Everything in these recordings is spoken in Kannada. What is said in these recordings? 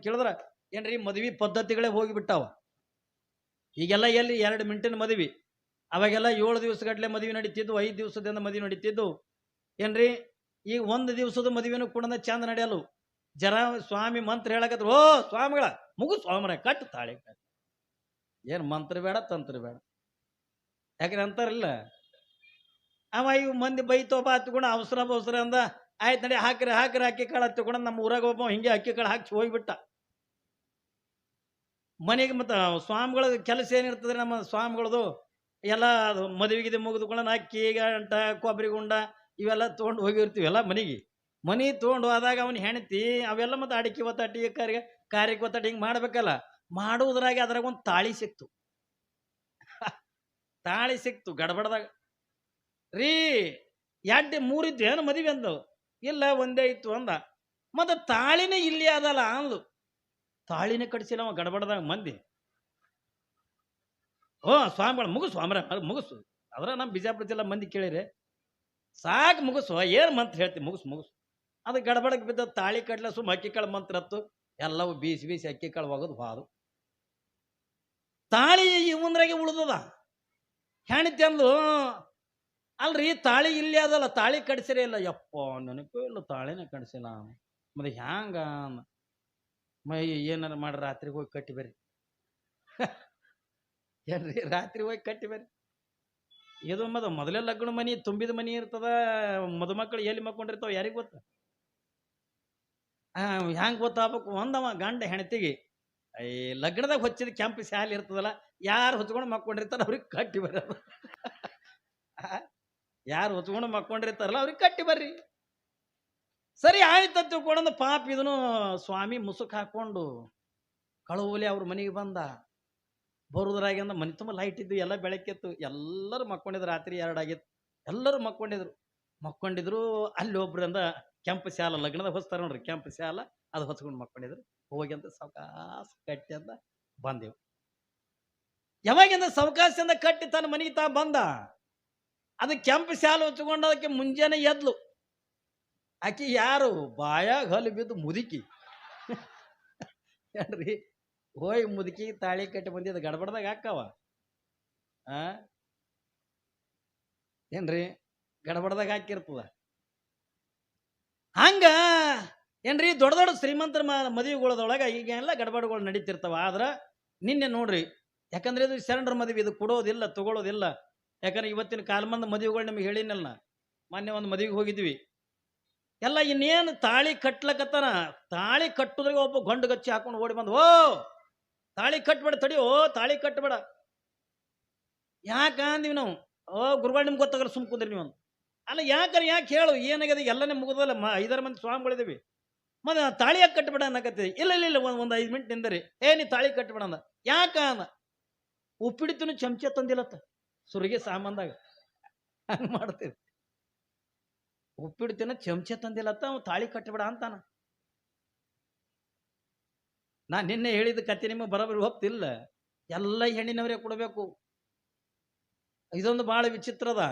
ಕೇಳಿದ್ರ ಏನ್ರಿ ಮದ್ವಿ ಪದ್ಧತಿಗಳೇ ಹೋಗಿಬಿಟ್ಟಾವ. ಈಗೆಲ್ಲ ಎಲ್ಲಿ 2 ಮಿನಿಟಿನ ಮದ್ವಿ, ಅವಾಗೆಲ್ಲ 7 ದಿವಸಗಟ್ಲೆ ಮದ್ವಿ ನಡೀತಿದ್ದು, 5 ದಿವಸದಿಂದ ಮದ್ವಿ ನಡೀತಿದ್ದು. ಏನ್ರಿ ಈಗ 1 ದಿವಸದ ಮದುವೆನೂ ಕೂಡ ಚಂದ ನಡೆಯಲು. ಜರ ಸ್ವಾಮಿ ಮಂತ್ರ ಹೇಳಕತ್ರ, ಓ ಸ್ವಾಮಿಗಳ ಮುಗು ಸ್ವಾಮರ ಕಟ್ಟು ತಾಳಿ ಕಟ್ಟು. ಏನ್ ಮಂತ್ರ ಬೇಡ ತಂತ್ರ ಬೇಡ, ಯಾಕಂದ್ರೆ ಅಂತಾರಲ್ಲ ಅವ ಇವ್ ಮಂದಿ ಬೈತೋಪ ಹತ್ಕೊಂಡು ಅವಸರ ಅಂದ. ಆಯ್ತು ನಡಿ ಹಾಕ್ರಿ ಅಕ್ಕಿ ಕಾಳು ಹತ್ಕೊಂಡು ನಮ್ಮ ಊರಾಗ ಒಬ್ಬ ಹಿಂಗೆ ಅಕ್ಕಿ ಕಾಳು ಹಾಕಿ ಹೋಗ್ಬಿಟ್ಟ ಮನೆಗೆ. ಮತ್ತು ಸ್ವಾಮಿಗಳ ಕೆಲಸ ಏನಿರ್ತದೆ ನಮ್ಮ ಸ್ವಾಮಿಗಳದು ಎಲ್ಲ ಅದು ಮದುವೆಗಿದೆ ಮುಗಿದುಕೊಂಡು ಅಕ್ಕಿ ಗಂಟ ಕೊಬ್ಬರಿ ಗುಂಡ ಇವೆಲ್ಲ ತೊಗೊಂಡು ಹೋಗಿರ್ತೀವಿ ಎಲ್ಲ ಮನೆಗೆ. ಮನೆ ತೊಗೊಂಡು ಹೋದಾಗ ಅವನ ಹೆಂಡತಿ ಅವೆಲ್ಲ ಮತ್ತು ಅಡಿಕೆ ಒತ್ತಾಟಿ ಕಾರ್ಯಕ್ಕೆ ಒತ್ತಾಟಿ ಹಿಂಗೆ ಮಾಡ್ಬೇಕಲ್ಲ. ಮಾಡುವುದ್ರಾಗೆ ಅದ್ರಾಗ ಒಂದು ತಾಳಿ ಸಿಕ್ತು. ತಾಳಿ ಸಿಕ್ತು ಗಡಬಡದಾಗ. ರೀ 2 3 ಇತ್ತು ಏನು ಮದುವೆ ಅಂದವು, ಇಲ್ಲ ಒಂದೇ ಇತ್ತು ಅಂದ. ಮತ್ತು ತಾಳಿನೇ ಇಲ್ಲಿ ಅದಲ್ಲ ಅಂದ್ಲು. ತಾಳಿನೇ ಕಟ್ಸಿಲ್ಲ ಅವ ಗಡಬಡದಾಗ ಮಂದಿ. ಓ ಸ್ವಾಮಿಗಳು ಮುಗಿಸು ಅಮ್ರ ಮುಗಿಸು. ಅದ್ರ ನಮ್ಮ ಬಿಜಾಪುರ ಜಿಲ್ಲಾ ಮಂದಿ ಕೇಳಿರಿ ಸಾಕು ಮುಗಿಸು, ಏನು ಮಂತ್ರ ಹೇಳ್ತೀವಿ ಮುಗಿಸು. ಅದು ಗಡಬಡಕ್ಕೆ ಬಿದ್ದ ತಾಳಿ ಕಟ್ಲ ಸುಮ್ಮ ಅಕ್ಕಿ ಕಾಳು ಮಂತ್ರ ಹತ್ತು ಎಲ್ಲವೂ ಬೀಸಿ ಅಕ್ಕಿ ಕಾಳು ಒಗದು ಹಾದು. ತಾಳಿ ಇವಂದ್ರಾಗೆ ಉಳ್ದದ. ಹೆಣ್ತಿ ಅಂದು ಅಲ್ರಿ ತಾಳಿ ಇಲ್ಲಿ ಅದಲ್ಲ, ತಾಳಿ ಕಡಿಸಿರೇ ಇಲ್ಲ. ಯಪ್ಪ ನನಗೂ ಇಲ್ಲ ತಾಳಿನೇ ಕಡಿಸಿಲ್ಲ. ಮತ್ತೆ ಹ್ಯಾಂಗ ಮೈ ಏನಾರ ಮಾಡಿ ರಾತ್ರಿಗೆ ಹೋಗಿ ಕಟ್ಟಿ ಬರ್ರಿ. ಏನ್ರಿ ರಾತ್ರಿ ಹೋಗಿ ಕಟ್ಟಿ ಬರ್ರಿ. ಇದು ಮೊದಲೇ ಲಗ್ನ ಮನಿ ತುಂಬಿದ ಮನಿ ಇರ್ತದ. ಮದುಮಕ್ಕಳು ಎಲ್ಲಿ ಮಕ್ಕೊಂಡಿರ್ತಾವ ಯಾರಿಗೆ ಗೊತ್ತ. ಹ್ಯಾಂಗ ಗೊತ್ತಾಗಬೇಕು ಒಂದವ ಗಂಡ ಹೆಣ್ತಿಗೆ ಈ ಲಗ್ನದಾಗ ಹೊಚ್ಚಿದ ಕೆಂಪು ಶಾಲೆ ಇರ್ತದಲ್ಲ, ಯಾರು ಹೊಚ್ಕೊಂಡು ಮಕ್ಕೊಂಡಿರ್ತಾರ ಅವ್ರಿಗೆ ಕಟ್ಟಿ ಬರೋದು. ಯಾರು ಹೊಚ್ಕೊಂಡು ಮಕ್ಕೊಂಡಿರ್ತಾರಲ್ಲ ಅವ್ರಿಗೆ ಕಟ್ಟಿ ಬರ್ರಿ. ಸರಿ ಆಯ್ತು ತಿಳ್ಕೊಂಡು ಪಾಪ ಇದನ್ನು ಸ್ವಾಮಿ ಮುಸುಕ್ ಹಾಕೊಂಡು ಕಳುವಲಿ ಅವ್ರ ಮನೆಗೆ ಬಂದ. ಬರುದ್ರಾಗಿಂದ ಮನೆ ತುಂಬ ಲೈಟ್ ಇದ್ದು ಎಲ್ಲ ಬೆಳಕಿತ್ತು. ಎಲ್ಲರೂ ಮಕ್ಕೊಂಡಿದ್ರು. ರಾತ್ರಿ 2 ಆಗಿತ್ತು. ಎಲ್ಲರೂ ಮಕ್ಕೊಂಡಿದ್ರು. ಅಲ್ಲಿ ಒಬ್ರಿಂದ ಕೆಂಪು ಶಾಲ ಲಗ್ನದಾಗ ಹೊಸ್ತಾರ ನೋಡ್ರಿ, ಕೆಂಪು ಶಾಲ ಅದು ಹೊಚ್ಕೊಂಡು ಮಕ್ಕೊಂಡಿದ್ರು. ಹೋಗಿ ಅಂತ ಸಾವಕಾಶ ಕಟ್ಟಿ ಅಂತ ಬಂದೆವು. ಯಾವಾಗಿಂದ ಸಾವಕಾಶದಿಂದ ಕಟ್ಟಿ ತನ್ನ ಮನೆಗೆ ತಾ ಬಂದ. ಅದು ಕೆಂಪು ಶಾಲ ಹೊಚ್ಕೊಂಡು ಅದಕ್ಕೆ ಮುಂಜಾನೆ ಎದ್ಲು. ಆಕಿ ಯಾರು ಬಾಯಾಗ ಹಲ್ಲು ಬಿದ್ದು ಮುದುಕಿ. ಏನ್ರಿ ಹೋಯ್ ಮುದುಕಿ ತಾಳಿ ಕಟ್ಟಿ ಬಂದಿದ್ದು ಗಡಬಡದಾಗ ಹಾಕವ. ಏನ್ರಿ ಗಡಬಡದಾಗ ಹಾಕಿರ್ತದ. ಹಂಗ ಏನ್ರಿ ದೊಡ್ಡ ದೊಡ್ಡ ಶ್ರೀಮಂತರ ಮದುವೆಗಳದೊಳಗ ಈಗ ಎಲ್ಲ ಗಡಬಡಗಳು ನಡೀತಿರ್ತಾವ. ಆದ್ರ ನಿನ್ನೆ ನೋಡ್ರಿ, ಯಾಕಂದ್ರೆ ಇದು ಶರಣರ ಮದುವೆ, ಇದು ಕೊಡೋದಿಲ್ಲ ತಗೊಳ್ಳೋದಿಲ್ಲ. ಯಾಕಂದ್ರೆ ಇವತ್ತಿನ ಕಾಲಮಾನದ ಮದುವೆಗಳು ನಿಮ್ಗೆ ಹೇಳಿನಲ್ಲ. ಮೊನ್ನೆ ಒಂದು ಮದುವೆಗೆ ಹೋಗಿದ್ವಿ. ಎಲ್ಲ ಇನ್ನೇನು ತಾಳಿ ಕಟ್ಲಕತ್ತಾನ. ತಾಳಿ ಕಟ್ಟುದ್ರಾಗ ಒಬ್ಬ ಗಂಡು ಗಚ್ಚಿ ಹಾಕೊಂಡು ಓಡಿ ಬಂದು, ಓ ತಾಳಿ ಕಟ್ಬೇಡ ತಡಿ, ಓ ತಾಳಿ ಕಟ್ಬೇಡ. ಯಾಕ ಅಂದಿವಿ ನಾವು. ಓ ಗುರುಗಳು ನಿಮ್ಗೆ ಗೊತ್ತಾಗಲ್ಲ ಸುಮ್ ಕುಂದ್ರಿ ನೀವು. ಅಲ್ಲ ಯಾಕೆ ಹೇಳು ಏನಾಗ್ಯದ, ಎಲ್ಲನೇ ಮುಗಿದಲ್ಲ. 5 ಮಂದಿ ಸ್ವಾಮಿಗಳಿದ್ದೀವಿ. ಮತ್ತೆ ತಾಳಿ ಯಾಕೆ ಕಟ್ಬೇಡ ಅನ್ನಕತ್ತೀವಿ. ಇಲ್ಲ ಒಂದು 5 ಮಿನಿಟ್ ನಿಂದರಿ. ನೀ ತಾಳಿ ಕಟ್ಬೇಡ ಅಂದ. ಯಾಕ ಅಂದ, ಉಪ್ಪಿಡಿತನು ಚಮಚ ತಂದಿಲ್ಲತ್ತ ಸುರಿಗೆ ಸಾಮಾನ್ದಾಗ. ಹಂಗ ಮಾಡ್ತೀವಿ. ಉಪ್ಪಿಡ್ತಿನ ಚಮಚ ತಂದಿಲ್ಲತ್ತ, ಅವ ತಾಳಿ ಕಟ್ಟಬೇಡ ಅಂತಾನ. ನಾ ನಿನ್ನೆ ಹೇಳಿದ ಕತೆ ನಿಮಗೆ ಬರೋಬರಿ ಹೋಗ್ತಿಲ್ಲ. ಎಲ್ಲ ಹೆಣ್ಣಿನವರೇ ಕೊಡಬೇಕು. ಇದೊಂದು ಭಾಳ ವಿಚಿತ್ರದ.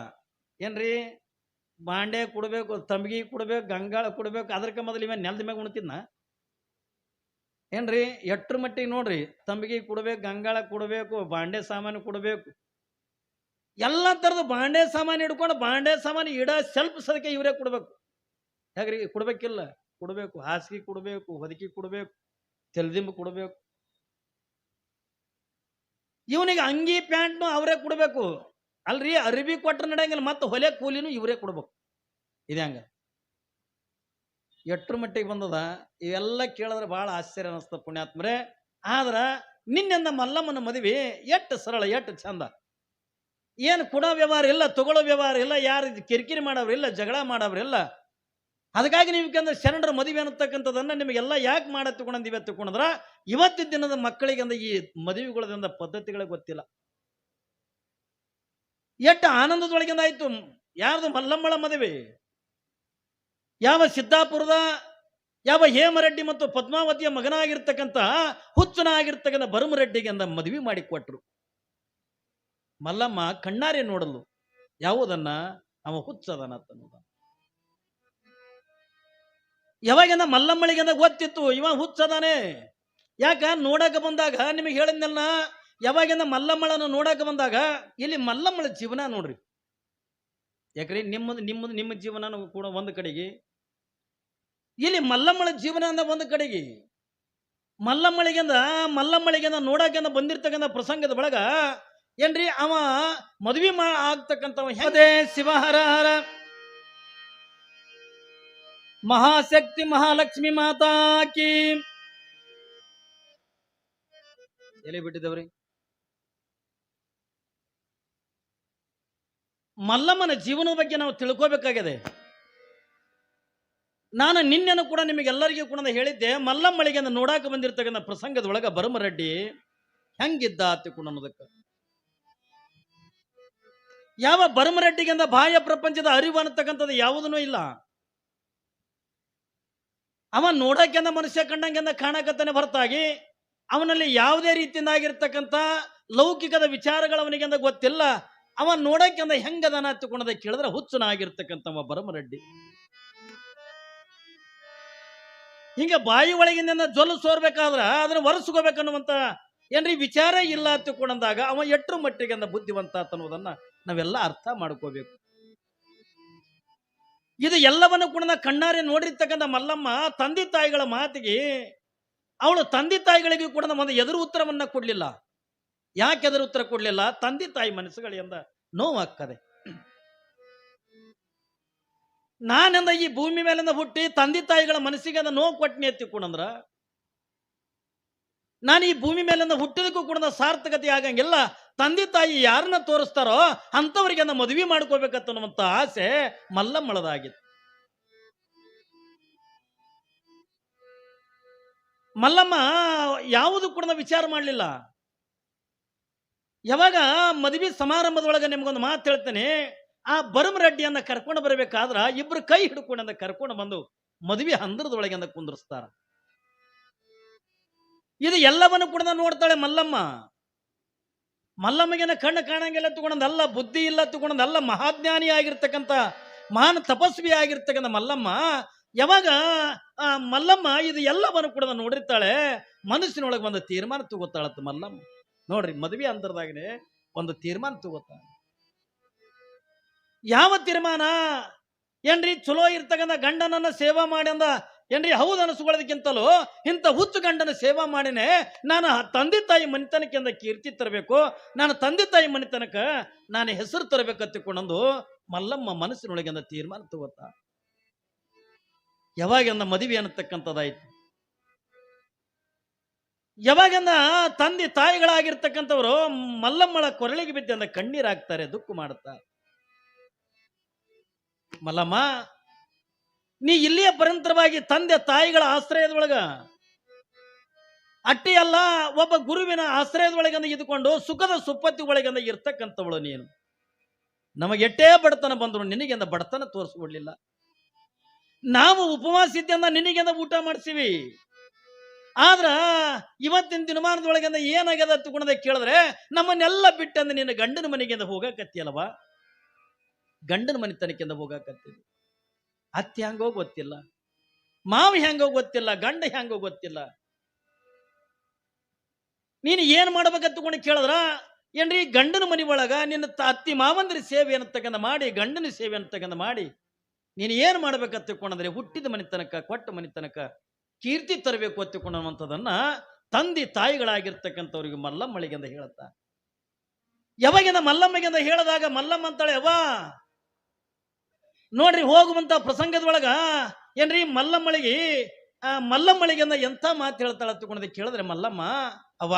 ಏನ್ರಿ ಬಾಂಡೆ ಕೊಡಬೇಕು, ತಂಬಿಗೆ ಕೊಡ್ಬೇಕು, ಗಂಗಾಳ ಕೊಡ್ಬೇಕು. ಅದಕ್ಕೆ ಮೊದಲು ಇವ ನೆಲದ ಮ್ಯಾಗ ಉಣ್ತಿದ್ನ. ಏನ್ರಿ ಎಟ್ರ ಮಟ್ಟಿಗೆ ನೋಡ್ರಿ, ತಂಬಿಗೆ ಕೊಡ್ಬೇಕು, ಗಂಗಾಳ ಕೊಡಬೇಕು, ಬಾಂಡೆ ಸಾಮಾನು ಕೊಡಬೇಕು. ಎಲ್ಲ ಥರದ ಬಾಂಡೆ ಸಾಮಾನು ಹಿಡ್ಕೊಂಡು ಬಾಂಡೆ ಸಾಮಾನು ಇಡ ಸ್ವಲ್ಪ ಸದಕ್ಕೆ ಇವರೇ ಕೊಡ್ಬೇಕು. ಹೇಗ್ರಿ ಕೊಡ್ಬೇಕಿಲ್ಲ, ಕೊಡಬೇಕು. ಹಾಸಿಗೆ ಕೊಡಬೇಕು, ಹೊದಿಕೆ ಕೊಡಬೇಕು, ತೆಲ್ದಿಂಬು ಕೊಡಬೇಕು. ಇವನಿಗೆ ಅಂಗಿ ಪ್ಯಾಂಟ್ನು ಅವರೇ ಕೊಡಬೇಕು. ಅಲ್ರಿ ಅರಿಬಿ ಕೊಟ್ರೆ ನಡೆಯಂಗಿಲ್ಲ, ಮತ್ತೆ ಹೊಲೆ ಕೂಲಿನೂ ಇವರೇ ಕೊಡ್ಬೇಕು. ಇದೆ ಹಂಗ ಎಟ್ರ ಮಟ್ಟಿಗೆ ಬಂದದ. ಇವೆಲ್ಲ ಕೇಳಿದ್ರೆ ಭಾಳ ಆಶ್ಚರ್ಯ ಅನಿಸ್ತದ ಪುಣ್ಯಾತ್ಮರೇ. ಆದ್ರ ನಿನ್ನೆಂದ ಮಲ್ಲಮ್ಮನ ಮದುವೆ ಎಷ್ಟು ಸರಳ, ಎಷ್ಟು ಚಂದ. ಏನು ಕೊಡೋ ವ್ಯವಹಾರ ಇಲ್ಲ, ತಗೊಳ್ಳೋ ವ್ಯವಹಾರ ಇಲ್ಲ, ಯಾರು ಕಿರಿಕಿರಿ ಮಾಡೋರು ಇಲ್ಲ, ಜಗಳ ಮಾಡೋರು ಇಲ್ಲ. ಅದಕ್ಕಾಗಿ ನೀವು ಶರಣರ ಮದುವೆ ಅನ್ನತಕ್ಕಂಥದ್ದನ್ನ ನಿಮಗೆಲ್ಲ ಯಾಕೆ ಮಾಡತ್ತುಕೊಂಡಿವೆ ತಗೊಂಡ್ರ, ಇವತ್ತಿನ ದಿನದ ಮಕ್ಕಳಿಗೆ ಅಂದ ಈ ಮದುವೆಗಳದಿಂದ ಪದ್ಧತಿಗಳೇ ಗೊತ್ತಿಲ್ಲ. ಎಷ್ಟು ಆನಂದದೊಳಗಿಂದ ಆಯ್ತು. ಯಾರ್ದು ಮಲ್ಲಮ್ಮಳ ಮದುವೆ, ಯಾವ ಸಿದ್ದಾಪುರದ ಯಾವ ಹೇಮರೆಡ್ಡಿ ಮತ್ತು ಪದ್ಮಾವತಿಯ ಮಗನಾಗಿರ್ತಕ್ಕಂಥ ಹುಚ್ಚನಾಗಿರ್ತಕ್ಕಂಥ ಭರಮರೆಡ್ಡಿಗೆ ಅಂದ ಮದುವೆ ಮಾಡಿಕೊಟ್ರು. ಮಲ್ಲಮ್ಮ ಕಣ್ಣಾರೆ ನೋಡಲು ಯಾವುದನ್ನ, ಅವ ಹುಚ್ಚದನ ಅನ್ನೋದ. ಯಾವಾಗಿಂದ ಮಲ್ಲಮ್ಮಳಿಗೆಂದ ಗೊತ್ತಿತ್ತು ಇವ ಹುಚ್ಚದಾನೆ, ಯಾಕ ನೋಡಕ ಬಂದಾಗ ನಿಮಗೆ ಹೇಳಿದ್ನಲ್ಲ, ಯಾವಾಗಿಂದ ಮಲ್ಲಮ್ಮಳನ್ನು ನೋಡಕ ಬಂದಾಗ ಇಲ್ಲಿ ಮಲ್ಲಮ್ಮಳ ಜೀವನ ನೋಡ್ರಿ. ಯಾಕ್ರಿ ನಿಮ್ಮ ಜೀವನ ಕೂಡ ಒಂದು ಕಡೆಗೆ, ಇಲ್ಲಿ ಮಲ್ಲಮ್ಮಳ ಜೀವನ ಅಂದ ಒಂದು ಕಡೆಗೆ. ಮಲ್ಲಮ್ಮಳಿಗೆಂದ ನೋಡಾಕೆಂದ ಬಂದಿರ್ತಕ್ಕಂಥ ಪ್ರಸಂಗದ ಒಳಗ ಏನ್ರಿ ಅವ ಮದುವೆ ಆಗ್ತಕ್ಕಂಥವ ಅದೇ ಶಿವಹರ ಹರ ಮಹಾಶಕ್ತಿ ಮಹಾಲಕ್ಷ್ಮಿ ಮಾತಾಕಿ ಎಲ್ಲಿ ಬಿಟ್ಟಿದ್ದವ್ರಿ. ಮಲ್ಲಮ್ಮನ ಜೀವನದ ಬಗ್ಗೆ ನಾವು ತಿಳ್ಕೋಬೇಕಾಗಿದೆ. ನಾನು ನಿನ್ನೆನು ಕೂಡ ನಿಮಗೆಲ್ಲರಿಗೂ ಕೂಡ ಹೇಳಿದ್ದೆ, ಮಲ್ಲಮ್ಮಳಿಗೆ ನೋಡಾಕ ಬಂದಿರ್ತಕ್ಕಂಥ ಪ್ರಸಂಗದೊಳಗ ಭರಮರೆಡ್ಡಿ ಹೆಂಗಿದ್ದ ಕೂಡ ಅನ್ನೋದಕ್ಕೆ. ಯಾವ ಭರಮರೆಡ್ಡಿಗೆಂದ ಬಾಹ್ಯ ಪ್ರಪಂಚದ ಅರಿವು ಅನ್ನತಕ್ಕಂಥದ್ದು ಯಾವುದೂ ಇಲ್ಲ. ಅವ ನೋಡಕ್ಕೆಂದ ಮನುಷ್ಯ ಕಂಡಂಗೆಂದ ಕಾಣಕತ್ತಾನೆ ಹೊರತಾಗಿ ಅವನಲ್ಲಿ ಯಾವುದೇ ರೀತಿಯಿಂದಾಗಿರ್ತಕ್ಕಂಥ ಲೌಕಿಕದ ವಿಚಾರಗಳು ಅವನಿಗೆಂದ ಗೊತ್ತಿಲ್ಲ. ಅವ ನೋಡಕ್ಕೆಂದ ಹೆಂಗದನ ಹತ್ತುಕೊಂಡದ ಕೇಳಿದ್ರೆ ಹುಚ್ಚನಾಗಿರ್ತಕ್ಕಂಥವ ಭರಮರೆಡ್ಡಿ. ಹಿಂಗ ಬಾಯಿ ಒಳಗಿಂದ ಜೊಲ್ಲು ಸೋರ್ಬೇಕಾದ್ರ ಅದನ್ನ ಒರೆಸ್ಕೋಬೇಕನ್ನುವಂತ ಏನ್ರಿ ವಿಚಾರ ಇಲ್ಲ ಹತ್ತುಕೊಂಡಂದಾಗ ಅವ ಎಟ್ರು ಮಟ್ಟಿಗೆ ಅಂದ ಬುದ್ಧಿವಂತ ಅನ್ನೋದನ್ನ ನಾವೆಲ್ಲ ಅರ್ಥ ಮಾಡ್ಕೋಬೇಕು. ಇದು ಎಲ್ಲವನ್ನು ಕೂಡ ಕಣ್ಣಾರೆ ನೋಡಿರ್ತಕ್ಕಂಥ ಮಲ್ಲಮ್ಮ ತಂದೆ ತಾಯಿಗಳ ಮಾತಿಗೆ ಅವಳು ತಂದೆ ತಾಯಿಗಳಿಗೂ ಕೂಡ ಒಂದು ಎದುರು ಉತ್ತರವನ್ನ ಕೊಡ್ಲಿಲ್ಲ. ಯಾಕೆ ಎದುರು ಉತ್ತರ ಕೊಡ್ಲಿಲ್ಲ? ತಂದೆ ತಾಯಿ ಮನಸ್ಸುಗಳಿಂದ ನೋವಾಗ್ತದೆ. ನಾನೆಂದ ಈ ಭೂಮಿ ಮೇಲಿಂದ ಹುಟ್ಟಿ ತಂದೆ ತಾಯಿಗಳ ಮನಸ್ಸಿಗೆ ಅದ ನೋವು ಕೊಟ್ಟನಿ ಎತ್ತಿಕೊಂಡ್ರ ನಾನು ಈ ಭೂಮಿ ಮೇಲಿಂದ ಹುಟ್ಟಿದಕ್ಕೂ ಕೂಡ ಸಾರ್ಥಕತೆ ಆಗಂಗಿಲ್ಲ. ತಂದೆ ತಾಯಿ ಯಾರನ್ನ ತೋರಿಸ್ತಾರೋ ಅಂತವರಿಗೆ ಮದುವೆ ಮಾಡ್ಕೋಬೇಕನ್ನುವಂತ ಆಸೆ ಮಲ್ಲಮ್ಮಳದಾಗಿತ್ತು. ಮಲ್ಲಮ್ಮ ಯಾವುದು ಕೂಡ ವಿಚಾರ ಮಾಡಲಿಲ್ಲ. ಯಾವಾಗ ಮದುವೆ ಸಮಾರಂಭದೊಳಗೆ ನಿಮ್ಗೊಂದು ಮಾತು ಹೇಳ್ತೇನೆ, ಆ ಭರಮರೆಡ್ಡಿಯನ್ನ ಕರ್ಕೊಂಡು ಬರಬೇಕಾದ್ರ ಇಬ್ರು ಕೈ ಹಿಡ್ಕೊಂಡ ಕರ್ಕೊಂಡು ಬಂದು ಮದುವೆ ಹಂದರದೊಳಗೆ ಅಂದ ಕುಂದ್ರಿಸ್ತಾರ. ಇದು ಎಲ್ಲವನ್ನು ಕೂಡ ನೋಡ್ತಾಳೆ ಮಲ್ಲಮ್ಮ. ಮಲ್ಲಮ್ಮಗೆ ಕಣ್ಣು ಕಾಣಂಗಿಲ್ಲ ತಗೊಂಡಲ್ಲ, ಬುದ್ಧಿ ಇಲ್ಲ ತಗೊಂಡಲ್ಲ, ಮಹಾಜ್ಞಾನಿ ಆಗಿರ್ತಕ್ಕಂಥ ಮಹಾನ್ ತಪಸ್ವಿ ಆಗಿರ್ತಕ್ಕಂಥ ಮಲ್ಲಮ್ಮ ಯಾವಾಗ ಮಲ್ಲಮ್ಮ ಇದು ಎಲ್ಲವನ್ನು ಕೂಡ ನೋಡಿರ್ತಾಳೆ, ಮನಸ್ಸಿನೊಳಗೆ ಒಂದು ತೀರ್ಮಾನ ತಗೋತಾಳತ್ತ ಮಲ್ಲಮ್ಮ. ನೋಡ್ರಿ, ಮದುವೆ ಅಂತರದಾಗನೆ ಒಂದು ತೀರ್ಮಾನ ತಗೋತಾಳೆ. ಯಾವ ತೀರ್ಮಾನ ಏನ್ರಿ? ಚಲೋ ಇರ್ತಕ್ಕಂಥ ಗಂಡನನ್ನ ಸೇವಾ ಮಾಡಿ ಅಂದ ಏನ್ರಿ? ಹೌದು ಅನಿಸ್ಕೊಳ್ಳೋದಕ್ಕಿಂತಲೂ ಇಂಥ ಹುಚ್ಚು ಗಂಡನ ಸೇವಾ ಮಾಡಿನೇ ನಾನು ತಂದೆ ತಾಯಿ ಮನೆತನಕ್ಕಿಂದ ಕೀರ್ತಿ ತರಬೇಕು, ನಾನು ತಂದೆ ತಾಯಿ ಮನೆತನಕ ನಾನು ಹೆಸರು ತರಬೇಕು ಹತ್ತಿಕೊಂಡಂದು ಮಲ್ಲಮ್ಮ ಮನಸ್ಸಿನೊಳಗಿಂದ ತೀರ್ಮಾನ ತಗೋತಾ. ಯಾವಾಗಿಂದ ಮದುವೆ ಅನ್ನತಕ್ಕಂಥದ್ದಾಯ್ತು, ಯಾವಾಗಿಂದ ತಂದೆ ತಾಯಿಗಳಾಗಿರ್ತಕ್ಕಂಥವ್ರು ಮಲ್ಲಮ್ಮಳ ಕೊರಳಿಗೆ ಬಿದ್ದಂದ ಕಣ್ಣೀರಾಗ್ತಾರೆ, ದುಃಖ ಮಾಡುತ್ತಾರೆ. ಮಲ್ಲಮ್ಮ, ನೀ ಇಲ್ಲಿಯ ಪರಂತರವಾಗಿ ತಂದೆ ತಾಯಿಗಳ ಆಶ್ರಯದೊಳಗ ಅಟ್ಟಿ ಅಲ್ಲ, ಒಬ್ಬ ಗುರುವಿನ ಆಶ್ರಯದೊಳಗಂದ ಇದ್ದುಕೊಂಡು ಸುಖದ ಸುಪ್ಪತ್ತಿ ಒಳಗಂದ ಇರ್ತಕ್ಕಂಥವಳು ನೀನು. ನಮಗೆ ಎಟ್ಟೇ ಬಡತನ ಬಂದ್ರು ನಿನಗೆಂದ ಬಡತನ ತೋರಿಸ್ಕೊಡ್ಲಿಲ್ಲ. ನಾವು ಉಪವಾಸ ಇದ್ದಂದ ನಿನಗೆಂದ ಊಟ ಮಾಡಿಸಿವಿ. ಆದ್ರ ಇವತ್ತಿನ ದಿನಮಾನದೊಳಗಿಂದ ಏನಾಗ್ಯದ ತಗೊಂಡ ಕೇಳಿದ್ರೆ ನಮ್ಮನ್ನೆಲ್ಲ ಬಿಟ್ಟಂದ ನಿನ್ನ ಗಂಡನ ಮನೆಗಿಂದ ಹೋಗಕತ್ತಿಯಲ್ವಾ? ಗಂಡನ ಮನೆತನಕ್ಕಿಂದ ಹೋಗಕತ್ತಿದ್ವಿ. ಅತ್ತೆ ಹೆಂಗೋ ಗೊತ್ತಿಲ್ಲ, ಮಾವಿ ಹೆಂಗೋ ಗೊತ್ತಿಲ್ಲ, ಗಂಡ ಹೆಂಗೋ ಗೊತ್ತಿಲ್ಲ. ನೀನು ಏನ್ ಮಾಡ್ಬೇಕಂತಕೊಂಡು ಕೇಳಿದ್ರ ಏನ್ರಿ? ಗಂಡನ ಮನೆ ಒಳಗ ನಿನ್ನ ಅತ್ತಿ ಮಾವಂದ್ರಿ ಸೇವೆ ಅನ್ನತಕ್ಕಂಥ ಮಾಡಿ, ಗಂಡನ ಸೇವೆ ಅನ್ನತಕ್ಕಂಥ ಮಾಡಿ ನೀನು ಏನ್ ಮಾಡ್ಬೇಕಂತಕೊಂಡ್ರೆ ಹುಟ್ಟಿದ ಮನೆತನಕ, ಕೊಟ್ಟ ಮನೆತನಕ ಕೀರ್ತಿ ತರಬೇಕು ಅತ್ತಿಕೊಂಡಂಥದನ್ನ ತಂದೆ ತಾಯಿಗಳಾಗಿರ್ತಕ್ಕಂಥವ್ರಿಗೆ ಮಲ್ಲಮ್ಮಳಿಗೆಂದ ಹೇಳುತ್ತಾ. ಯಾವಾಗಿಂದ ಮಲ್ಲಮ್ಮಗೆಂದ ಹೇಳಿದಾಗ ಮಲ್ಲಮ್ಮ ಅಂತಾಳೆ, ಯವ್ವ ನೋಡ್ರಿ, ಹೋಗುವಂತ ಪ್ರಸಂಗದೊಳಗ ಏನ್ರಿ ಮಲ್ಲಮ್ಮಳಿಗೆಂದ ಎಂಥ ಮಾತು ಹೇಳ್ತಾಳ ಹತ್ತಿಕೊಂಡ ಕೇಳಿದ್ರೆ ಮಲ್ಲಮ್ಮ, ಅವ್ವ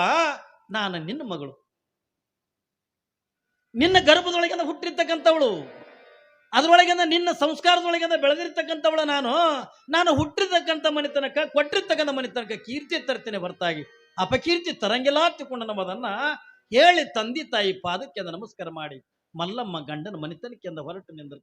ನಾನು ನಿನ್ನ ಮಗಳು, ನಿನ್ನ ಗರ್ಭದೊಳಗಿಂದ ಹುಟ್ಟಿರ್ತಕ್ಕಂಥವಳು, ಅದರೊಳಗಿಂದ ನಿನ್ನ ಸಂಸ್ಕಾರದೊಳಗಿಂದ ಬೆಳೆದಿರ್ತಕ್ಕಂಥವಳು ನಾನು ಹುಟ್ಟಿರ್ತಕ್ಕಂಥ ಮನೆತನಕ, ಕೊಟ್ಟಿರ್ತಕ್ಕಂಥ ಮನೆತನಕ ಕೀರ್ತಿ ತರ್ತೇನೆ ಹೊರತಾಗಿ ಅಪಕೀರ್ತಿ ತರಂಗಿಲ್ಲ ಹತ್ತಿಕೊಂಡ ನಮ್ಮದನ್ನ ಹೇಳಿ ತಂದೆ ತಾಯಿ ಪಾದಕ್ಕೆ ನಮಸ್ಕಾರ ಮಾಡಿ ಮಲ್ಲಮ್ಮ ಗಂಡನ ಮನೆತನಕ್ಕೆಂದ ಹೊರಟು ನಿಂದ